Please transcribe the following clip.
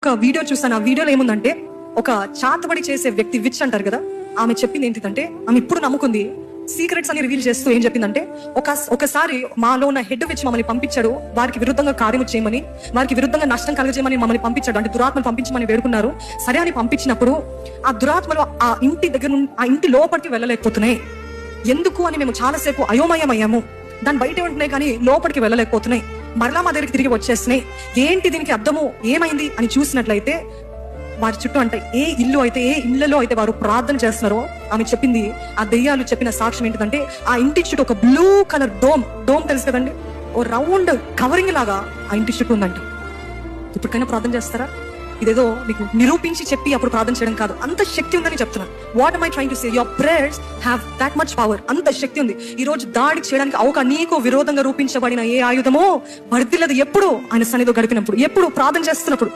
ఒక వీడియో చూసాను. ఆ వీడియోలో ఏముందంటే, ఒక చాతబడి చేసే వ్యక్తి విచ్ అంటారు కదా, ఆమె చెప్పింది ఏంటిదంటే, ఆమె ఇప్పుడు నమ్ముకుంది సీక్రెట్స్ అని రివీల్ చేస్తూ ఏం చెప్పిందంటే, ఒకసారి మాలో ఉన్న హెడ్ విచ్ మమ్మల్ని పంపించాడు, వారికి విరుద్ధంగా కార్యము చేయమని, వారికి విరుద్ధంగా నష్టం కలగజేయమని మమ్మల్ని పంపించాడు. అంటే దురాత్మలు పంపించమని వేడుకున్నారు. సరే అని పంపించినప్పుడు ఆ దురాత్మలు ఆ ఇంటి దగ్గర నుండి ఆ ఇంటి లోపలికి వెళ్ళలేకపోతున్నాయి. ఎందుకు అని మేము చాలాసేపు అయోమయమయ్యాము. దాని బయట ఉంటున్నాయి కానీ లోపలికి వెళ్ళలేకపోతున్నాయి. మరలా మా దగ్గరికి తిరిగి వచ్చేస్తున్నాయి. ఏంటి దీనికి అర్థము, ఏమైంది అని చూసినట్లయితే, వారి చుట్టూ అంటే ఏ ఇళ్లలో అయితే వారు ప్రార్థన చేస్తున్నారో, ఆమె చెప్పింది, ఆ దెయ్యాలు చెప్పిన సాక్ష్యం ఏంటిదంటే, ఆ ఇంటి చుట్టూ ఒక బ్లూ కలర్ డోమ్ తెలుసు కదండి, ఓ రౌండ్ కవరింగ్ లాగా ఆ ఇంటి చుట్టూ ఉందంట. ఇప్పటికైనా ప్రార్థన చేస్తారా? ఇదేదో మీకు నిరూపించి చెప్పి అప్పుడు ప్రార్థన చేయడం కాదు, అంత శక్తి ఉందని చెప్తున్నాను. What am I trying to say? Your prayers have that much power. అంత శక్తి ఉంది. ఈ రోజు దాడి చేయడానికి నీకు విరోధంగా రూపించబడిన ఏ ఆయుధమో వర్ధిల్లదు. ఎప్పుడు ఆయన సన్నిధిలో గడిపినప్పుడు, ఎప్పుడు ప్రార్థన చేస్తున్నప్పుడు,